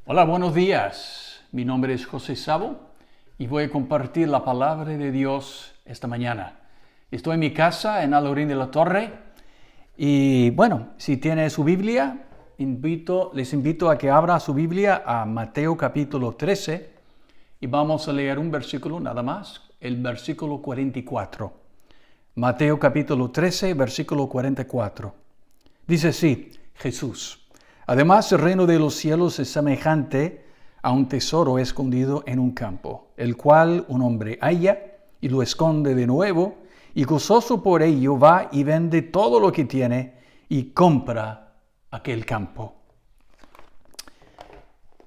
Hola, buenos días. Mi nombre es José Sabo y voy a compartir la palabra de Dios esta mañana. Estoy en mi casa en Alaurín de la Torre y bueno, si tiene su Biblia, les invito a que abra su Biblia a Mateo capítulo 13 y vamos a leer un versículo nada más, el versículo 44. Mateo capítulo 13, versículo 44. Dice así, Jesús. Además, el reino de los cielos es semejante a un tesoro escondido en un campo, el cual un hombre halla y lo esconde de nuevo, y gozoso por ello va y vende todo lo que tiene y compra aquel campo.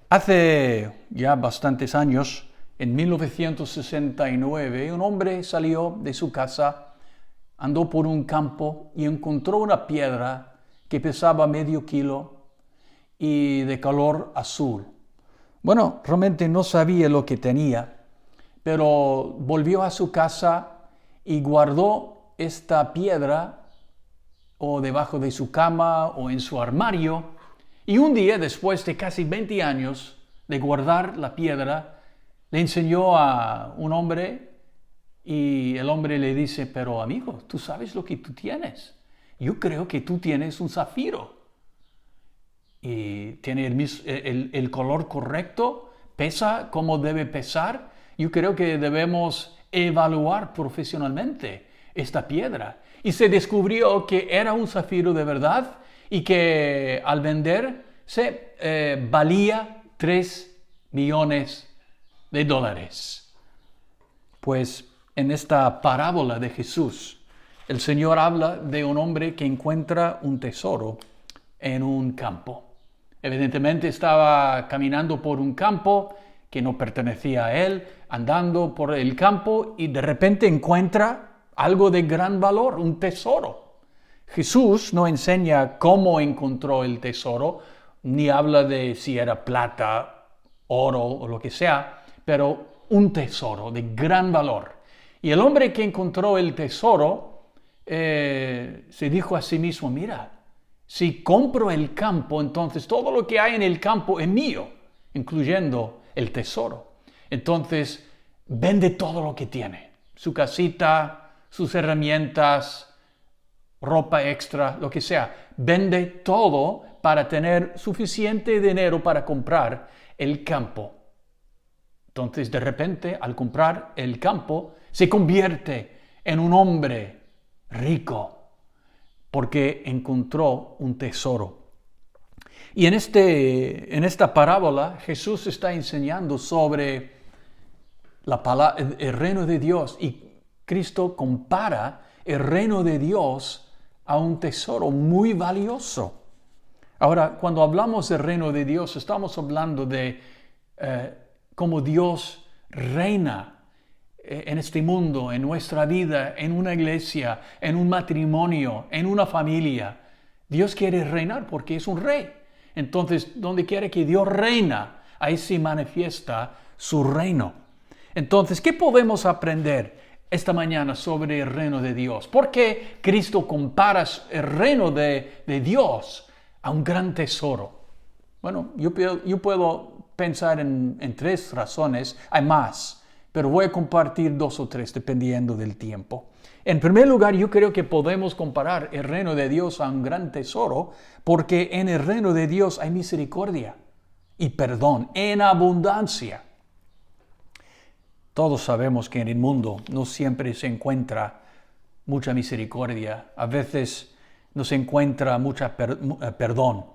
Hace ya bastantes años, en 1969, un hombre salió de su casa, andó por un campo y encontró una piedra que pesaba medio kilo y de color azul. Bueno, realmente no sabía lo que tenía, pero volvió a su casa y guardó esta piedra o debajo de su cama o en su armario. Y un día, después de casi 20 años de guardar la piedra, le enseñó a un hombre y el hombre le dice, pero amigo, tú sabes lo que tú tienes. Yo creo que tú tienes un zafiro. Y tiene el color correcto, pesa como debe pesar. Yo creo que debemos evaluar profesionalmente esta piedra. Y se descubrió que era un zafiro de verdad y que al vender valía $3 millones. Pues en esta parábola de Jesús, el Señor habla de un hombre que encuentra un tesoro en un campo. Evidentemente estaba caminando por un campo que no pertenecía a él, andando por el campo y de repente encuentra algo de gran valor, un tesoro. Jesús no enseña cómo encontró el tesoro, ni habla de si era plata, oro o lo que sea, pero un tesoro de gran valor. Y el hombre que encontró el tesoro se dijo a sí mismo, mira, si compro el campo, entonces todo lo que hay en el campo es mío, incluyendo el tesoro. Entonces, vende todo lo que tiene. Su casita, sus herramientas, ropa extra, lo que sea. Vende todo para tener suficiente dinero para comprar el campo. Entonces, de repente, al comprar el campo, se convierte en un hombre rico, porque encontró un tesoro. Y en esta parábola Jesús está enseñando sobre el reino de Dios y Cristo compara el reino de Dios a un tesoro muy valioso. Ahora, cuando hablamos del reino de Dios, estamos hablando de cómo Dios reina en este mundo, en nuestra vida, en una iglesia, en un matrimonio, en una familia. Dios quiere reinar porque es un rey. Entonces, donde quiere que Dios reina, ahí se manifiesta su reino. Entonces, ¿qué podemos aprender esta mañana sobre el reino de Dios? ¿Por qué Cristo compara el reino de Dios a un gran tesoro? Bueno, yo puedo pensar en 3 razones, hay más, pero voy a compartir 2 o 3 dependiendo del tiempo. En primer lugar, yo creo que podemos comparar el reino de Dios a un gran tesoro porque en el reino de Dios hay misericordia y perdón en abundancia. Todos sabemos que en el mundo no siempre se encuentra mucha misericordia, a veces no se encuentra mucha perdón.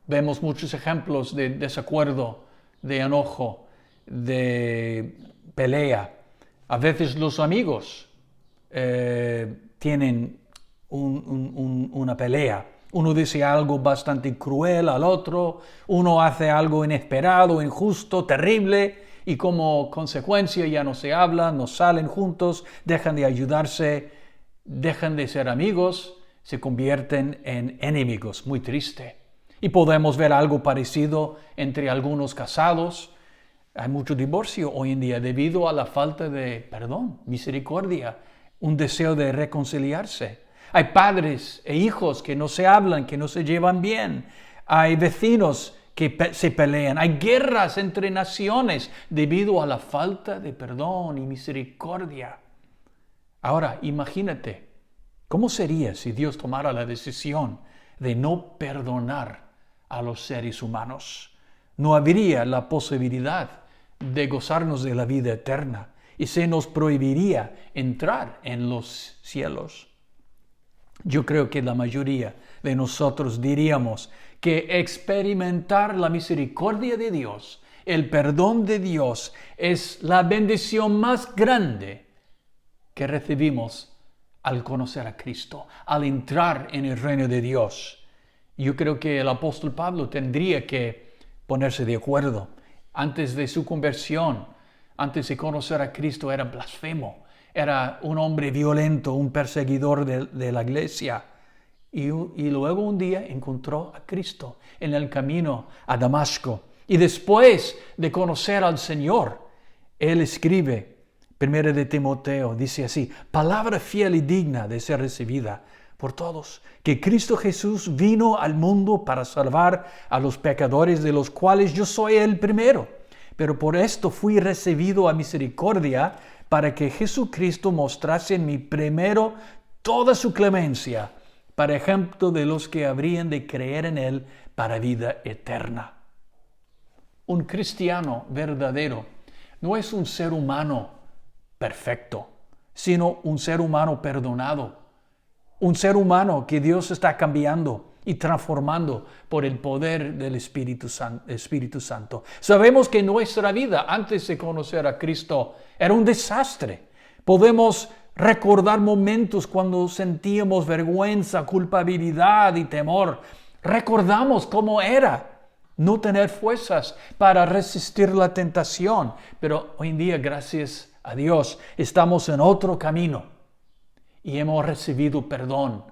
Vemos muchos ejemplos de desacuerdo, de enojo, de pelea. A veces los amigos tienen una pelea. Uno dice algo bastante cruel al otro, uno hace algo inesperado, injusto, terrible, y como consecuencia ya no se hablan, no salen juntos, dejan de ayudarse, dejan de ser amigos, se convierten en enemigos. Muy triste. Y podemos ver algo parecido entre algunos casados. Hay mucho divorcio hoy en día debido a la falta de perdón, misericordia, un deseo de reconciliarse. Hay padres e hijos que no se hablan, que no se llevan bien. Hay vecinos que se pelean. Hay guerras entre naciones debido a la falta de perdón y misericordia. Ahora, imagínate, ¿cómo sería si Dios tomara la decisión de no perdonar a los seres humanos? No habría la posibilidad de gozarnos de la vida eterna y se nos prohibiría entrar en los cielos. Yo creo que la mayoría de nosotros diríamos que experimentar la misericordia de Dios, el perdón de Dios, es la bendición más grande que recibimos al conocer a Cristo, al entrar en el reino de Dios. Yo creo que el apóstol Pablo tendría que ponerse de acuerdo. Antes de su conversión, antes de conocer a Cristo, era blasfemo. Era un hombre violento, un perseguidor de la iglesia. Y luego un día encontró a Cristo en el camino a Damasco. Y después de conocer al Señor, él escribe, 1 de Timoteo, dice así: palabra fiel y digna de ser recibida por todos, que Cristo Jesús vino al mundo para salvar a los pecadores, de los cuales yo soy el primero. Pero por esto fui recibido a misericordia, para que Jesucristo mostrase en mí primero toda su clemencia, para ejemplo de los que habrían de creer en Él para vida eterna. Un cristiano verdadero no es un ser humano perfecto, sino un ser humano perdonado. Un ser humano que Dios está cambiando y transformando por el poder del Espíritu Santo. Sabemos que nuestra vida antes de conocer a Cristo era un desastre. Podemos recordar momentos cuando sentíamos vergüenza, culpabilidad y temor. Recordamos cómo era no tener fuerzas para resistir la tentación. Pero hoy en día, gracias a Dios, estamos en otro camino y hemos recibido perdón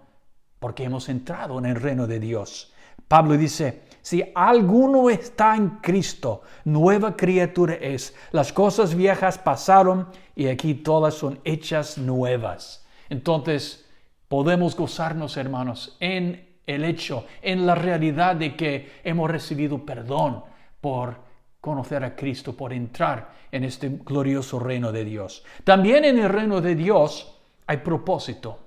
porque hemos entrado en el reino de Dios. Pablo dice: si alguno está en Cristo, nueva criatura es. Las cosas viejas pasaron y aquí todas son hechas nuevas. Entonces, podemos gozarnos, hermanos, en el hecho, en la realidad de que hemos recibido perdón por conocer a Cristo, por entrar en este glorioso reino de Dios. También en el reino de Dios hay propósito.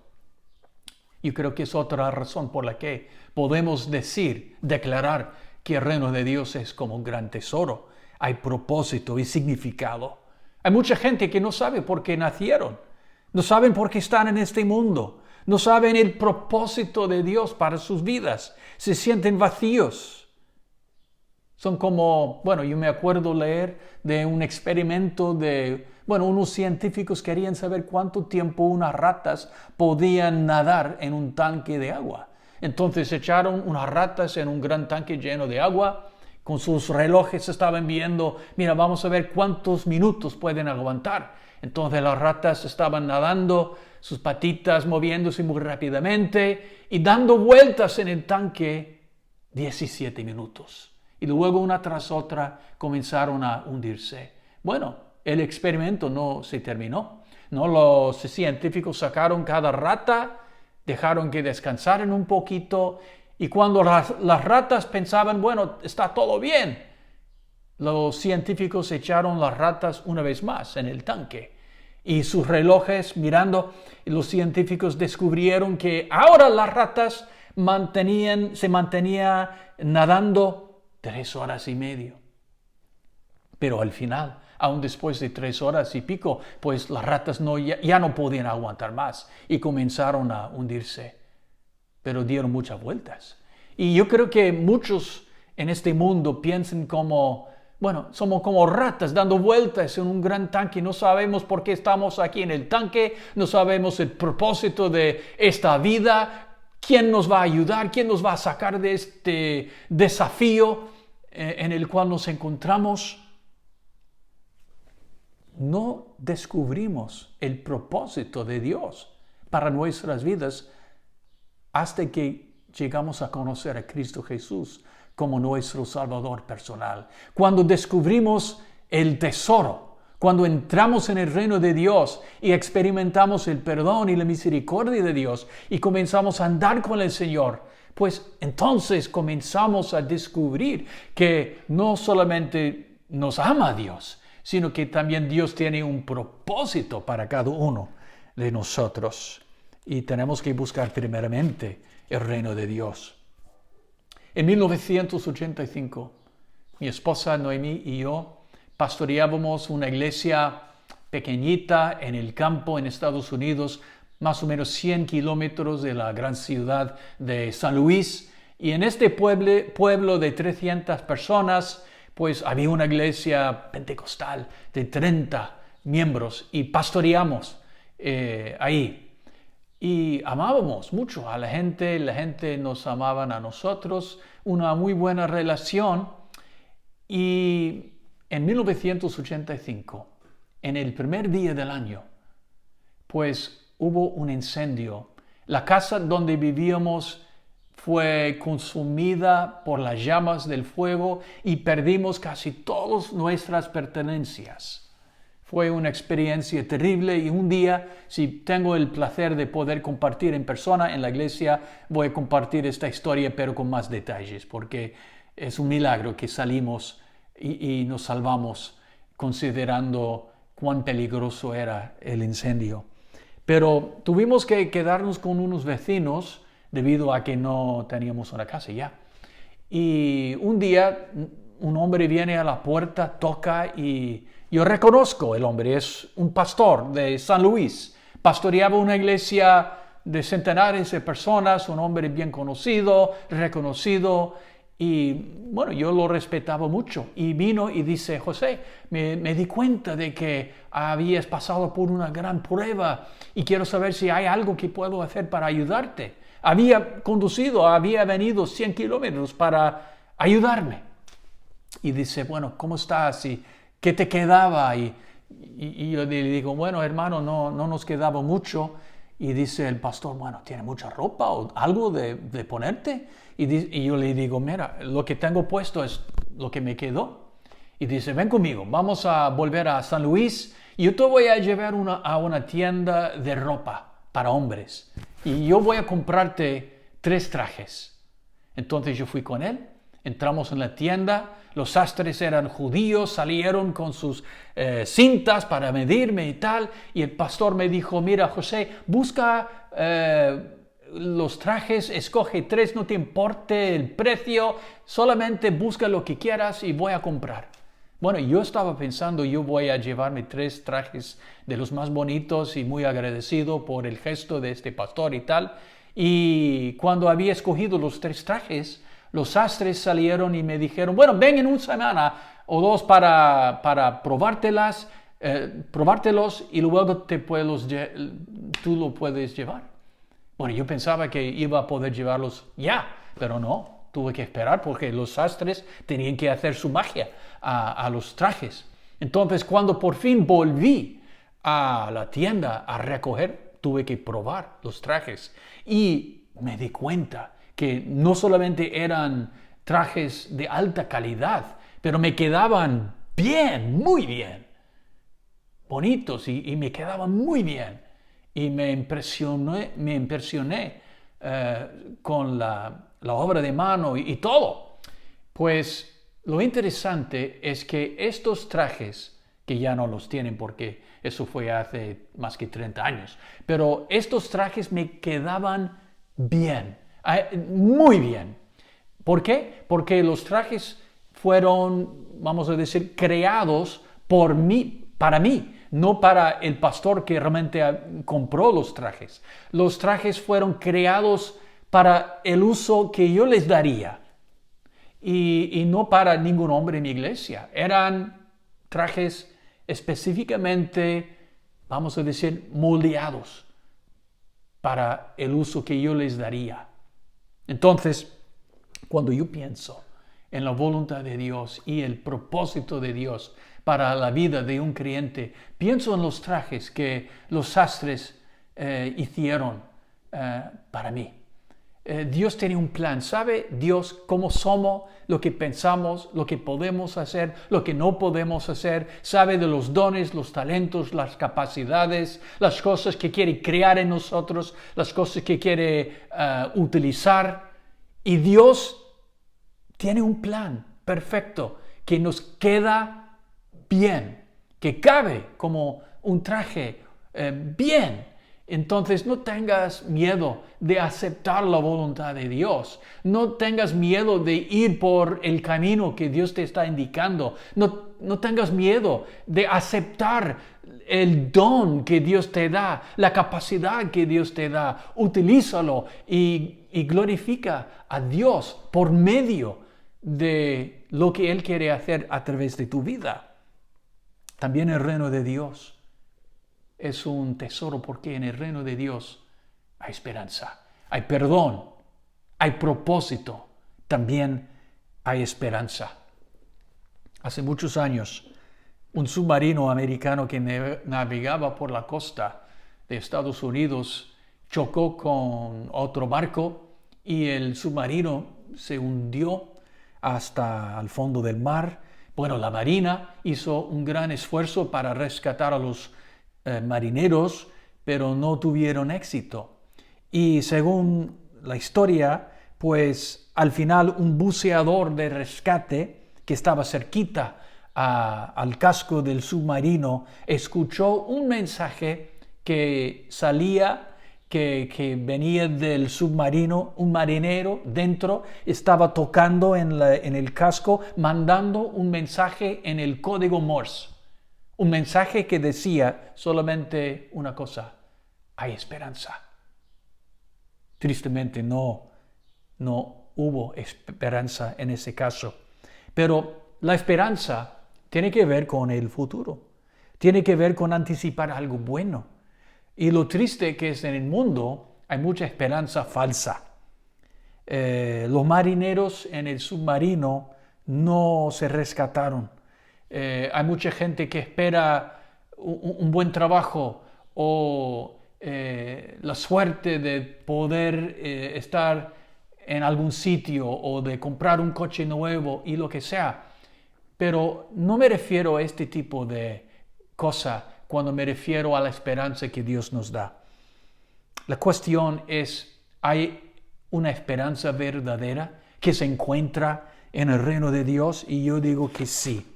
Yo creo que es otra razón por la que podemos declarar que el reino de Dios es como un gran tesoro. Hay propósito y significado. Hay mucha gente que no sabe por qué nacieron. No saben por qué están en este mundo. No saben el propósito de Dios para sus vidas. Se sienten vacíos. Son como, yo me acuerdo leer de un experimento unos científicos querían saber cuánto tiempo unas ratas podían nadar en un tanque de agua. Entonces echaron unas ratas en un gran tanque lleno de agua. Con sus relojes estaban viendo, vamos a ver cuántos minutos pueden aguantar. Entonces las ratas estaban nadando, sus patitas moviéndose muy rápidamente y dando vueltas en el tanque 17 minutos. Y luego una tras otra comenzaron a hundirse. El experimento no se terminó. Los científicos sacaron cada rata, dejaron que descansaran un poquito y cuando las ratas pensaban, está todo bien, los científicos echaron las ratas una vez más en el tanque. Y sus relojes mirando, los científicos descubrieron que ahora las ratas se mantenían nadando 3 horas y media. Pero al final, aún después de 3 horas y pico, pues las ratas ya no podían aguantar más y comenzaron a hundirse. Pero dieron muchas vueltas. Y yo creo que muchos en este mundo piensan somos como ratas dando vueltas en un gran tanque. No sabemos por qué estamos aquí en el tanque, no sabemos el propósito de esta vida, quién nos va a ayudar, quién nos va a sacar de este desafío en el cual nos encontramos. No descubrimos el propósito de Dios para nuestras vidas hasta que llegamos a conocer a Cristo Jesús como nuestro Salvador personal. Cuando descubrimos el tesoro, Cuando entramos en el reino de Dios y experimentamos el perdón y la misericordia de Dios y comenzamos a andar con el Señor, pues entonces comenzamos a descubrir que no solamente nos ama Dios, sino que también Dios tiene un propósito para cada uno de nosotros. Y tenemos que buscar primeramente el reino de Dios. En 1985, mi esposa Noemí y yo pastoreábamos una iglesia pequeñita en el campo en Estados Unidos, más o menos 100 kilómetros de la gran ciudad de San Luis. Y en este pueblo de 300 personas, pues había una iglesia pentecostal de 30 miembros y pastoreamos ahí. Y amábamos mucho a la gente nos amaba a nosotros, una muy buena relación. Y en 1985, en el primer día del año, pues hubo un incendio. La casa donde vivíamos fue consumida por las llamas del fuego y perdimos casi todas nuestras pertenencias. Fue una experiencia terrible y un día, si tengo el placer de poder compartir en persona en la iglesia, voy a compartir esta historia pero con más detalles, porque es un milagro que salimos y nos salvamos considerando cuán peligroso era el incendio. Pero tuvimos que quedarnos con unos vecinos debido a que no teníamos una casa ya. Y un día un hombre viene a la puerta, toca y yo reconozco el hombre, es un pastor de San Luis. Pastoreaba una iglesia de centenares de personas, un hombre bien conocido, reconocido. Y bueno, yo lo respetaba mucho. Y vino y dice, José, me di cuenta de que habías pasado por una gran prueba y quiero saber si hay algo que puedo hacer para ayudarte. Había venido 100 kilómetros para ayudarme. Y dice, bueno, ¿cómo estás? ¿Y qué te quedaba? Y yo le digo, bueno, hermano, no nos quedaba mucho. Y dice el pastor, bueno, ¿tiene mucha ropa o algo de ponerte? Y yo le digo, mira, lo que tengo puesto es lo que me quedó. Y dice, ven conmigo, vamos a volver a San Luis y yo te voy a llevar a una tienda de ropa para hombres. Y yo voy a comprarte 3 trajes. Entonces yo fui con él, entramos en la tienda, los sastres eran judíos, salieron con sus cintas para medirme y tal. Y el pastor me dijo, mira José, busca los trajes, escoge 3, no te importe el precio, solamente busca lo que quieras y voy a comprar. Bueno, yo estaba pensando, yo voy a llevarme 3 trajes de los más bonitos y muy agradecido por el gesto de este pastor y tal. Y cuando había escogido los 3 trajes, los sastres salieron y me dijeron, bueno, ven en una semana o 2 para probártelos y luego tú lo puedes llevar. Bueno, yo pensaba que iba a poder llevarlos ya, pero no, tuve que esperar porque los sastres tenían que hacer su magia a los trajes. Entonces, cuando por fin volví a la tienda a recoger, tuve que probar los trajes y me di cuenta que no solamente eran trajes de alta calidad, pero me quedaban bien, muy bien, bonitos y me quedaban muy bien. Y me impresioné con la obra de mano y todo. Pues lo interesante es que estos trajes, que ya no los tienen porque eso fue hace más que 30 años, pero estos trajes me quedaban bien, muy bien. ¿Por qué? Porque los trajes fueron, vamos a decir, creados por mí, para mí. No para el pastor que realmente compró los trajes. Los trajes fueron creados para el uso que yo les daría y no para ningún hombre en mi iglesia. Eran trajes específicamente, vamos a decir, moldeados para el uso que yo les daría. Entonces, cuando yo pienso en la voluntad de Dios y el propósito de Dios para la vida de un creyente, pienso en los trajes que los sastres hicieron para mí. Dios tiene un plan. ¿Sabe Dios cómo somos, lo que pensamos, lo que podemos hacer, lo que no podemos hacer? Sabe de los dones, los talentos, las capacidades, las cosas que quiere crear en nosotros, las cosas que quiere utilizar. Y Dios tiene un plan perfecto que nos queda bien, que cabe como un traje bien. Entonces no tengas miedo de aceptar la voluntad de Dios. No tengas miedo de ir por el camino que Dios te está indicando. No tengas miedo de aceptar el don que Dios te da, la capacidad que Dios te da. Utilízalo y glorifica a Dios por medio de lo que Él quiere hacer a través de tu vida. También el reino de Dios es un tesoro porque en el reino de Dios hay esperanza, hay perdón, hay propósito, también hay esperanza. Hace muchos años, un submarino americano que navegaba por la costa de Estados Unidos chocó con otro barco y el submarino se hundió hasta el fondo del mar. Bueno, la Marina hizo un gran esfuerzo para rescatar a los marineros, pero no tuvieron éxito. Y según la historia, pues al final un buceador de rescate que estaba cerquita al casco del submarino escuchó un mensaje que salía, que venía del submarino. Un marinero dentro estaba tocando en el casco, mandando un mensaje en el código Morse. Un mensaje que decía solamente una cosa: hay esperanza. Tristemente no hubo esperanza en ese caso. Pero la esperanza tiene que ver con el futuro. Tiene que ver con anticipar algo bueno. Y lo triste que es en el mundo, hay mucha esperanza falsa. Los marineros en el submarino no se rescataron. Hay mucha gente que espera un buen trabajo o la suerte de poder estar en algún sitio o de comprar un coche nuevo y lo que sea. Pero no me refiero a este tipo de cosa cuando me refiero a la esperanza que Dios nos da. La cuestión es, ¿hay una esperanza verdadera que se encuentra en el reino de Dios? Y yo digo que sí.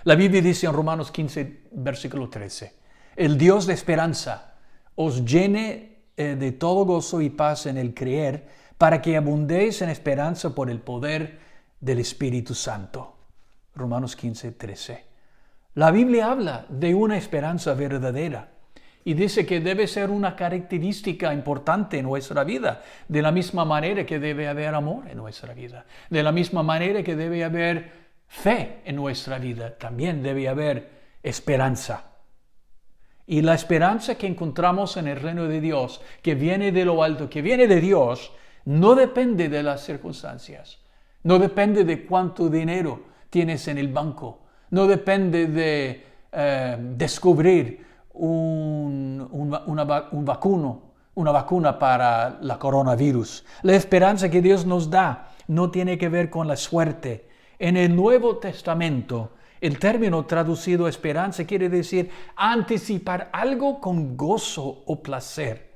La Biblia dice en Romanos 15, versículo 13, el Dios de esperanza os llene de todo gozo y paz en el creer, para que abundéis en esperanza por el poder del Espíritu Santo. Romanos 15, 13. La Biblia habla de una esperanza verdadera y dice que debe ser una característica importante en nuestra vida, de la misma manera que debe haber amor en nuestra vida, de la misma manera que debe haber fe en nuestra vida, también debe haber esperanza. Y la esperanza que encontramos en el reino de Dios, que viene de lo alto, que viene de Dios, no depende de las circunstancias, no depende de cuánto dinero tienes en el banco, no depende de descubrir una vacuna para la coronavirus. La esperanza que Dios nos da no tiene que ver con la suerte. En el Nuevo Testamento, el término traducido esperanza quiere decir anticipar algo con gozo o placer.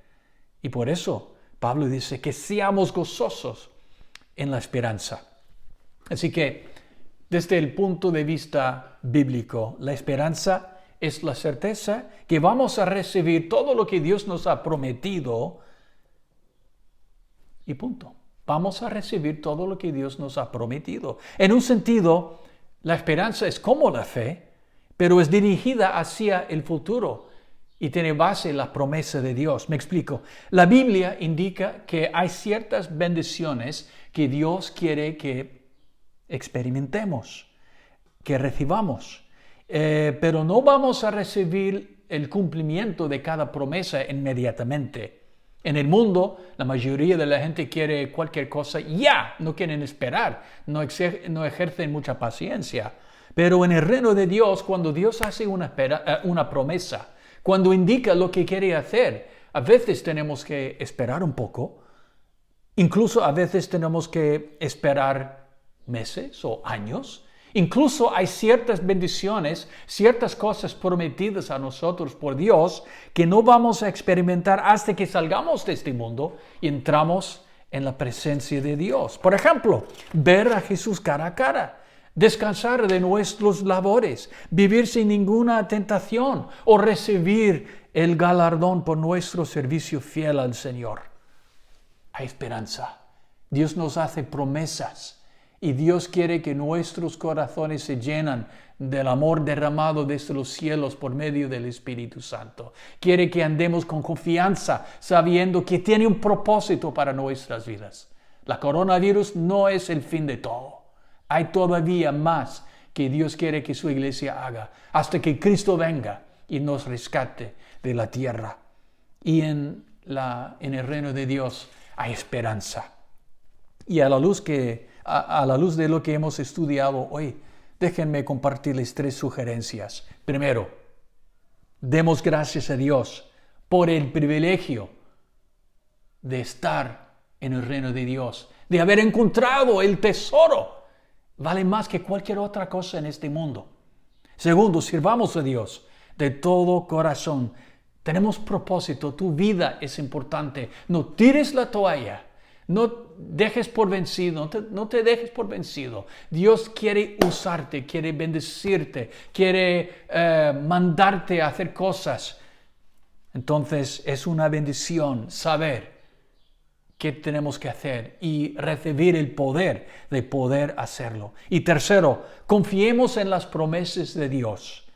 Y por eso Pablo dice que seamos gozosos en la esperanza. Así que, desde el punto de vista bíblico, la esperanza es la certeza que vamos a recibir todo lo que Dios nos ha prometido y punto. Vamos a recibir todo lo que Dios nos ha prometido. En un sentido, la esperanza es como la fe, pero es dirigida hacia el futuro y tiene base en la promesa de Dios. Me explico. La Biblia indica que hay ciertas bendiciones que Dios quiere que experimentemos, que recibamos. Pero no vamos a recibir el cumplimiento de cada promesa inmediatamente. En el mundo, la mayoría de la gente quiere cualquier cosa ya, no quieren esperar, no ejercen mucha paciencia. Pero en el reino de Dios, cuando Dios hace una promesa, cuando indica lo que quiere hacer, a veces tenemos que esperar un poco Incluso a veces tenemos que esperar meses o años. Incluso hay ciertas bendiciones, ciertas cosas prometidas a nosotros por Dios que no vamos a experimentar hasta que salgamos de este mundo y entramos en la presencia de Dios. Por ejemplo, ver a Jesús cara a cara, descansar de nuestros labores, vivir sin ninguna tentación o recibir el galardón por nuestro servicio fiel al Señor. Hay esperanza. Dios nos hace promesas. Y Dios quiere que nuestros corazones se llenan del amor derramado desde los cielos por medio del Espíritu Santo. Quiere que andemos con confianza, sabiendo que tiene un propósito para nuestras vidas. La coronavirus no es el fin de todo. Hay todavía más que Dios quiere que su iglesia haga, hasta que Cristo venga y nos rescate de la tierra. Y en el reino de Dios hay esperanza. Y a la luz de lo que hemos estudiado hoy, déjenme compartirles 3 sugerencias. Primero, demos gracias a Dios por el privilegio de estar en el reino de Dios, de haber encontrado el tesoro. Vale más que cualquier otra cosa en este mundo. Segundo, sirvamos a Dios de todo corazón. Tenemos propósito, tu vida es importante. No tires la toalla. No dejes por vencido, no te dejes por vencido. Dios quiere usarte, quiere bendecirte, quiere mandarte a hacer cosas. Entonces es una bendición saber qué tenemos que hacer y recibir el poder de poder hacerlo. Y tercero, confiemos en las promesas de Dios.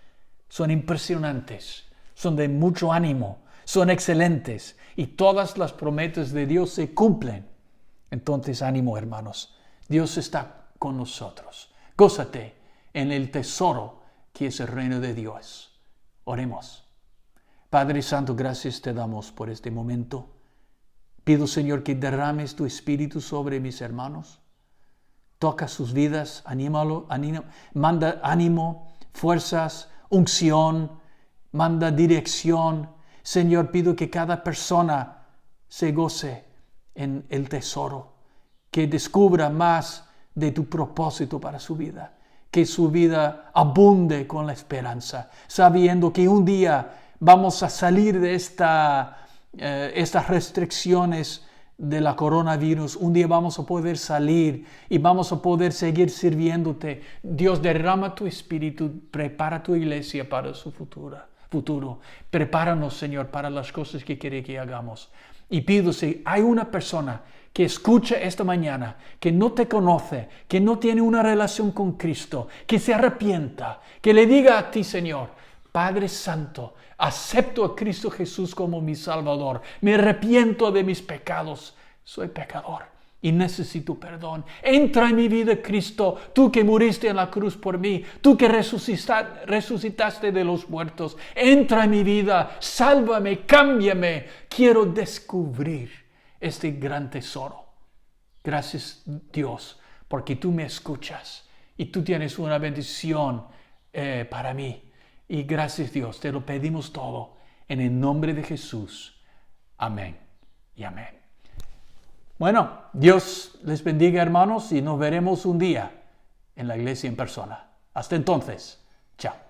Son impresionantes, son de mucho ánimo, son excelentes y todas las promesas de Dios se cumplen. Entonces, ánimo, hermanos. Dios está con nosotros. Gózate en el tesoro que es el reino de Dios. Oremos. Padre Santo, gracias te damos por este momento. Pido, Señor, que derrames tu espíritu sobre mis hermanos. Toca sus vidas, manda ánimo, fuerzas, unción, manda dirección. Señor, pido que cada persona se goce en el tesoro, que descubra más de tu propósito para su vida, que su vida abunde con la esperanza, sabiendo que un día vamos a salir de estas restricciones de la coronavirus. Un día vamos a poder salir y vamos a poder seguir sirviéndote. Dios, derrama tu espíritu, prepara tu iglesia para su futuro. Prepáranos, Señor, para las cosas que quiere que hagamos. Y pido, si hay una persona que escucha esta mañana, que no te conoce, que no tiene una relación con Cristo, que se arrepienta, que le diga a ti, Señor, Padre Santo, acepto a Cristo Jesús como mi Salvador, me arrepiento de mis pecados, soy pecador y necesito perdón. Entra en mi vida, Cristo, tú que muriste en la cruz por mí, tú que resucitaste de los muertos. Entra en mi vida, sálvame, cámbiame. Quiero descubrir este gran tesoro. Gracias, Dios, porque tú me escuchas y tú tienes una bendición para mí. Y gracias, Dios, te lo pedimos todo en el nombre de Jesús. Amén y amén. Bueno, Dios les bendiga, hermanos, y nos veremos un día en la iglesia en persona. Hasta entonces, chao.